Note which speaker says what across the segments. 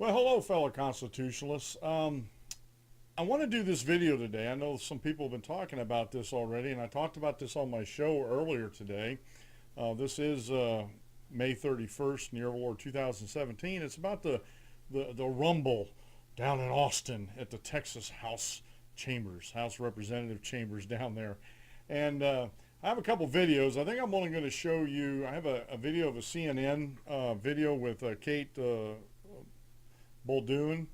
Speaker 1: Well, hello, fellow constitutionalists. I want to do this video today. I know some people have been talking about this already, and I talked about this on my show earlier today. This is May 31st, Year of War 2017. It's about the rumble down in Austin at the Texas House Representative Chambers down there. And I have a couple videos. I think I'm only going to show you, I have a video of a CNN video with Kate Bolduin,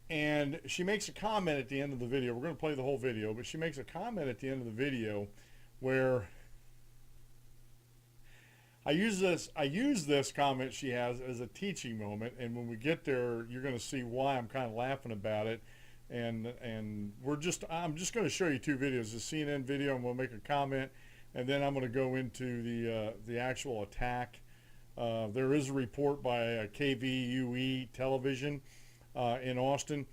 Speaker 1: and she makes a comment at the end of the video. We're going to play the whole video, but she makes a comment at the end of the video where I use this comment she has as a teaching moment, and when we get there, you're going to see why I'm kind of laughing about it. And I'm just going to show you two videos: the CNN video, and we'll make a comment, and then I'm going to go into the actual attack. There is a report by KVUE television in Austin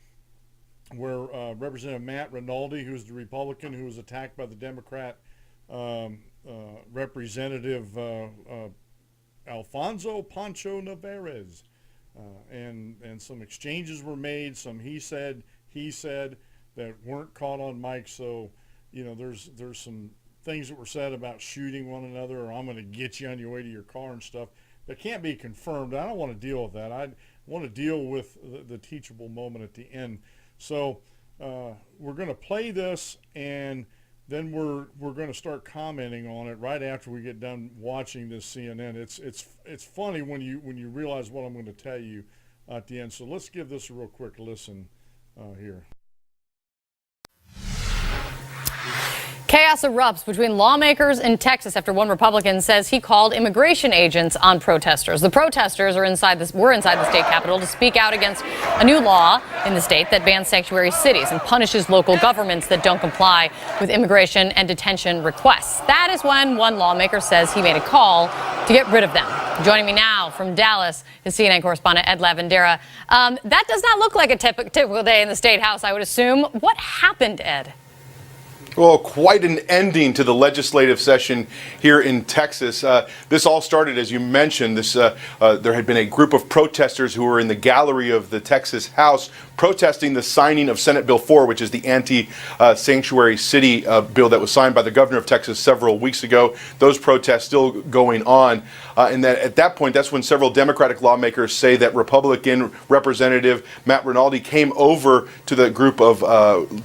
Speaker 1: where Representative Matt Rinaldi, who's the Republican who was attacked by the Democrat Representative Alfonso Poncho Nevárez, and some exchanges were made, some he said that weren't caught on mic. So, you know, there's some things that were said about shooting one another, or I'm going to get you on your way to your car and stuff, that can't be confirmed. I don't want to deal with that. I want to deal with the teachable moment at the end. So we're going to play this, and then we're going to start commenting on it right after we get done watching this CNN. It's funny when you realize what I'm going to tell you at the end. So let's give this a real quick listen here.
Speaker 2: Chaos erupts between lawmakers in Texas after one Republican says he called immigration agents on protesters. The protesters were inside the state capitol to speak out against a new law in the state that bans sanctuary cities and punishes local governments that don't comply with immigration and detention requests. That is when one lawmaker says he made a call to get rid of them. Joining me now from Dallas is CNN correspondent Ed Lavandera. That does not look like a typical day in the State House, I would assume. What happened, Ed?
Speaker 3: Well, quite an ending to the legislative session here in Texas. This all started, as you mentioned, there had been a group of protesters who were in the gallery of the Texas House protesting the signing of Senate Bill 4, which is the anti-sanctuary city bill that was signed by the governor of Texas several weeks ago. Those protests still going on. And that at that point, that's when several Democratic lawmakers say that Republican Representative Matt Rinaldi came over to the group of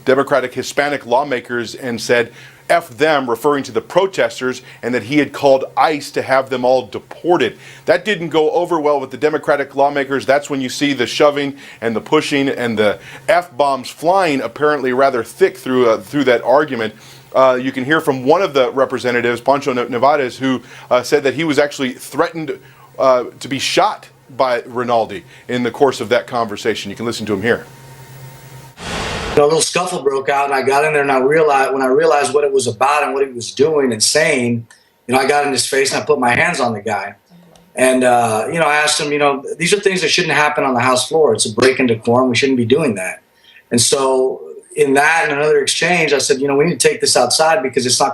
Speaker 3: Democratic Hispanic lawmakers and said, F them, referring to the protesters, and that he had called ICE to have them all deported. That didn't go over well with the Democratic lawmakers. That's when you see the shoving and the pushing and the F-bombs flying apparently rather thick through that argument. You can hear from one of the representatives, Poncho Nevárez, who said that he was actually threatened to be shot by Rinaldi in the course of that conversation. You can listen to him here.
Speaker 4: A little scuffle broke out, and I got in there, and when I realized what it was about and what he was doing and saying, I got in his face and I put my hands on the guy. And, I asked him, these are things that shouldn't happen on the House floor. It's a break in decorum. We shouldn't be doing that. And so in that and another exchange, I said, we need to take this outside because it's not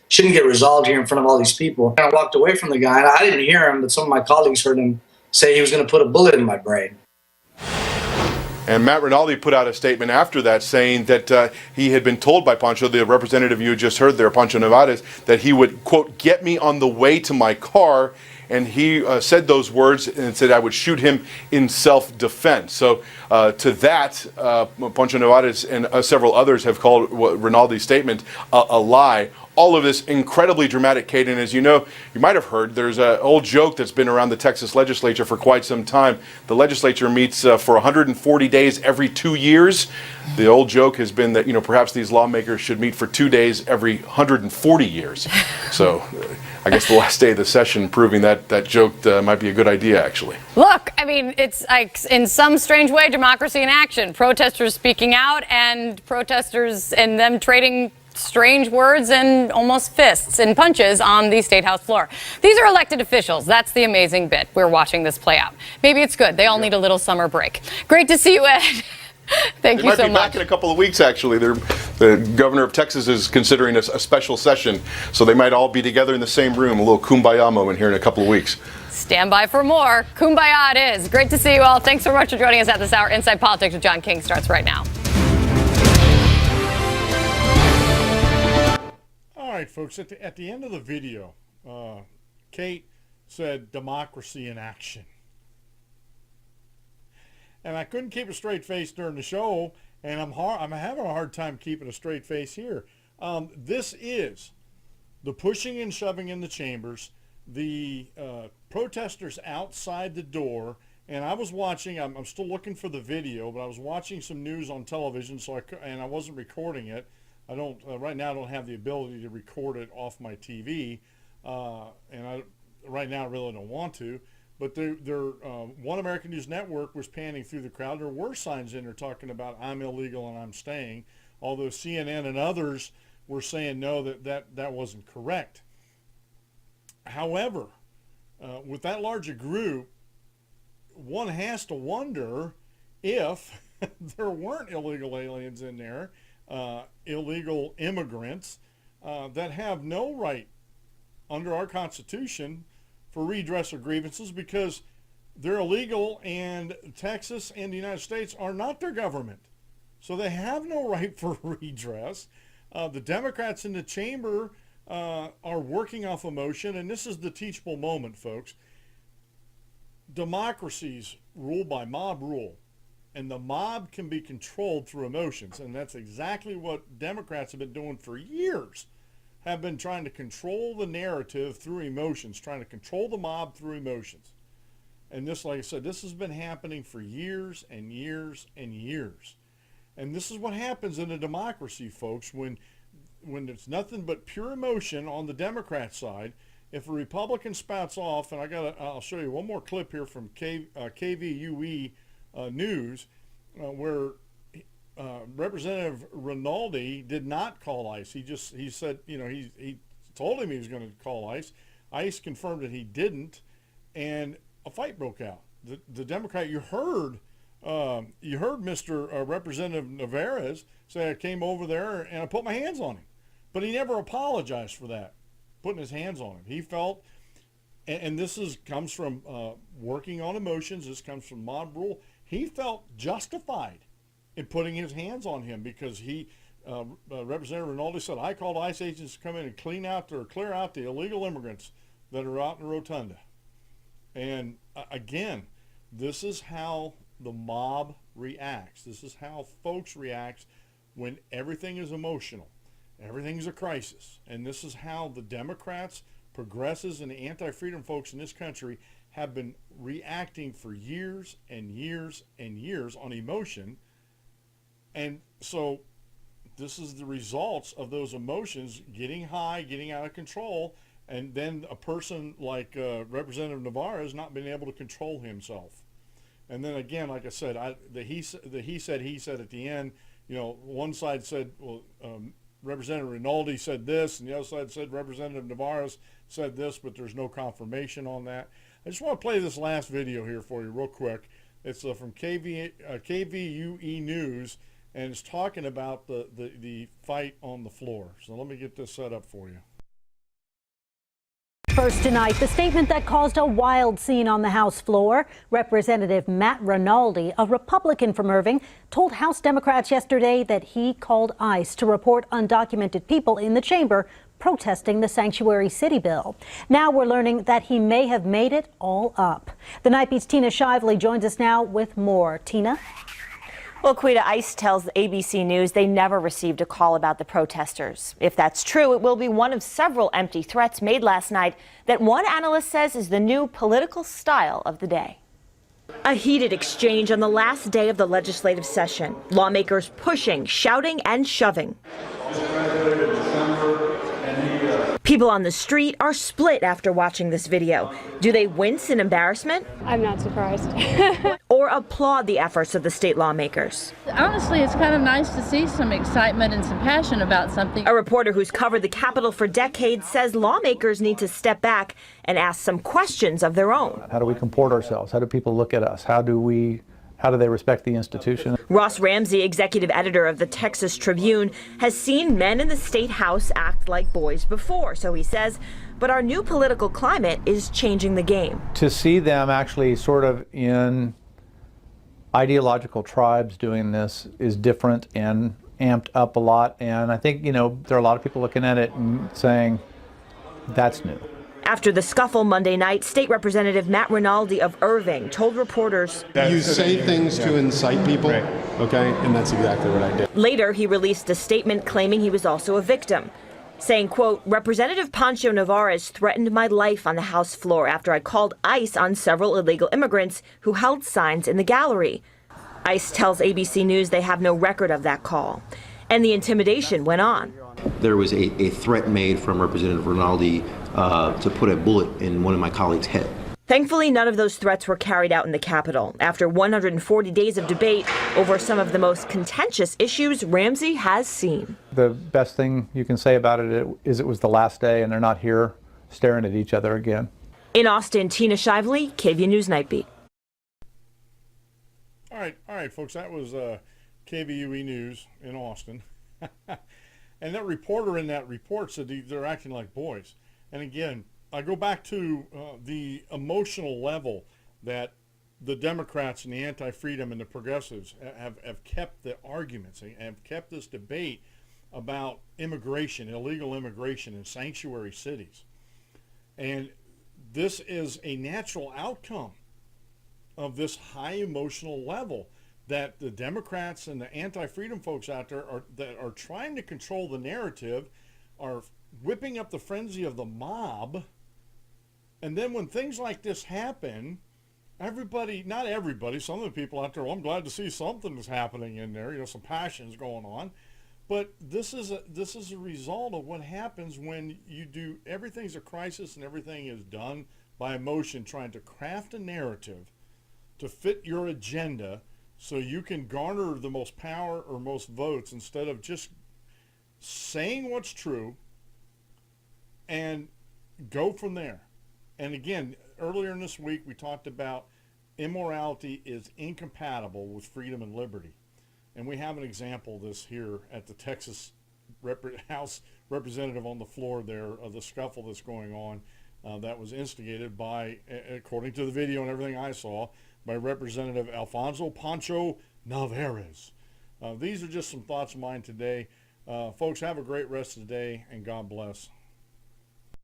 Speaker 4: shouldn't get resolved here in front of all these people. And I walked away from the guy, and I didn't hear him, but some of my colleagues heard him say he was going to put a bullet in my brain.
Speaker 3: And Matt Rinaldi put out a statement after that saying that he had been told by Poncho, the representative you just heard there, Poncho Nevárez, that he would, quote, get me on the way to my car. And he said those words and said I would shoot him in self-defense. So to that, Poncho Nevárez and several others have called Rinaldi's statement a lie. All of this incredibly dramatic, Kate, and as you know, you might have heard, there's an old joke that's been around the Texas legislature for quite some time. The legislature meets for 140 days every 2 years. The old joke has been that, perhaps these lawmakers should meet for 2 days every 140 years. So I guess the last day of the session proving that joke might be a good idea, actually.
Speaker 2: Look, it's like, in some strange way, democracy in action. Protesters speaking out and protesters and them trading strange words and almost fists and punches on the State House floor. These are elected officials. That's the amazing bit. We're watching this play out. Maybe it's good. They all need a little summer break. Great to see you, Ed. Thank you so much.
Speaker 3: They might be back in a couple of weeks, actually. The governor of Texas is considering a special session, so they might all be together in the same room, a little kumbaya moment here in a couple of weeks.
Speaker 2: Stand by for more. Kumbaya it is. Great to see you all. Thanks so much for joining us at this hour. Inside Politics with John King starts right now.
Speaker 1: All right, folks, at the end of the video, Kate said democracy in action. And I couldn't keep a straight face during the show, and I'm having a hard time keeping a straight face here. This is the pushing and shoving in the chambers, the protesters outside the door, and I was watching, I'm still looking for the video, but I was watching some news on television, and I wasn't recording it. I don't, right now I don't have the ability to record it off my TV, right now I really don't want to, but One American News Network was panning through the crowd. There were signs in there talking about I'm illegal and I'm staying, although CNN and others were saying no, that wasn't correct. However, with that large a group, one has to wonder if there weren't illegal aliens in there, illegal immigrants that have no right under our Constitution for redress of grievances because they're illegal and Texas and the United States are not their government. So they have no right for redress. The Democrats in the chamber are working off emotion, and this is the teachable moment, folks. Democracies rule by mob rule, and the mob can be controlled through emotions, and that's exactly what Democrats have been doing for years, have been trying to control the narrative through emotions, trying to control the mob through emotions. And this, like I said, this has been happening for years and years and years. And this is what happens in a democracy, folks, when it's nothing but pure emotion on the Democrat side. If a Republican spouts off, and I'll show you one more clip here from KVUE News, where Representative Rinaldi did not call ICE. He said, he told him he was going to call ICE. ICE confirmed that he didn't, and a fight broke out. The Democrat, you heard Mr. Representative Nevárez say, I came over there and I put my hands on him. But he never apologized for that, putting his hands on him. He felt, and this comes from working on emotions, this comes from mob rule, he felt justified in putting his hands on him because Representative Rinaldi said, I called ICE agents to come in and clear out the illegal immigrants that are out in the rotunda. And again, this is how the mob reacts. This is how folks react when everything is emotional. Everything's a crisis. And this is how the Democrats, progressives, and the anti-freedom folks in this country have been reacting for years and years and years on emotion. And so this is the results of those emotions getting high, getting out of control, and then a person like Representative Nevárez not being able to control himself. And then again, like I said, he said at the end, one side said, well, Representative Rinaldi said this, and the other side said Representative Nevárez said this, but there's no confirmation on that. I just want to play this last video here for you real quick. It's from KVUE News, and it's talking about the fight on the floor. So let me get this set up for you.
Speaker 5: First tonight, the statement that caused a wild scene on the House floor. Representative Matt Rinaldi, a Republican from Irving, told House Democrats yesterday that he called ICE to report undocumented people in the chamber protesting the Sanctuary City bill. Now we're learning that he may have made it all up. The Night Beat's Tina Shively joins us now with more. Tina?
Speaker 6: Well, Quita, ICE tells ABC News they never received a call about the protesters. If that's true, it will be one of several empty threats made last night that one analyst says is the new political style of the day. A heated exchange on the last day of the legislative session. Lawmakers pushing, shouting, and shoving. People on the street are split after watching this video. Do they wince in embarrassment?
Speaker 7: I'm not surprised.
Speaker 6: Or applaud the efforts of the state lawmakers?
Speaker 7: Honestly, it's kind of nice to see some excitement and some passion about something.
Speaker 6: A reporter who's covered the Capitol for decades says lawmakers need to step back and ask some questions of their own.
Speaker 8: How do we comport ourselves? How do people look at us? How do they respect the institution?
Speaker 6: Ross Ramsey, executive editor of the Texas Tribune, has seen men in the state house act like boys before. So he says But our new political climate is changing the game.
Speaker 8: To see them actually sort of in ideological tribes doing this is different and amped up a lot. And I think, there are a lot of people looking at it and saying, that's new.
Speaker 6: After the scuffle Monday night, State Representative Matt Rinaldi of Irving told reporters,
Speaker 9: "You say things to incite people, okay? And that's exactly what I did."
Speaker 6: Later, he released a statement claiming he was also a victim, saying, quote, "Representative Poncho Nevárez threatened my life on the House floor after I called ICE on several illegal immigrants who held signs in the gallery." ICE tells ABC News they have no record of that call. And the intimidation went on.
Speaker 10: There was a threat made from Representative Rinaldi to put a bullet in one of my colleagues' head.
Speaker 6: Thankfully, none of those threats were carried out in the Capitol. After 140 days of debate over some of the most contentious issues Ramsey has seen.
Speaker 8: The best thing you can say about it is it was the last day and they're not here staring at each other again.
Speaker 6: In Austin, Tina Shively, KVUE News Nightbeat.
Speaker 1: All right, folks, that was KVUE News in Austin. And that reporter in that report said they're acting like boys. And again, I go back to the emotional level that the Democrats and the anti-freedom and the progressives have kept the arguments and have kept this debate about immigration, illegal immigration in sanctuary cities. And this is a natural outcome of this high emotional level that the Democrats and the anti-freedom folks out there that are trying to control the narrative are whipping up the frenzy of the mob. And then when things like this happen, everybody, not everybody, some of the people out there, well, I'm glad to see something is happening in there, some passion's going on. But this is a result of what happens when you do, everything's a crisis and everything is done by emotion, trying to craft a narrative to fit your agenda so you can garner the most power or most votes instead of just saying what's true and go from there. And again, earlier in this week, we talked about immorality is incompatible with freedom and liberty. And we have an example of this here at the Texas House representative on the floor there of the scuffle that's going on that was instigated by, according to the video and everything I saw, by Representative Alfonso Poncho Nevárez. These are just some thoughts of mine today. Folks, have a great rest of the day, and God bless.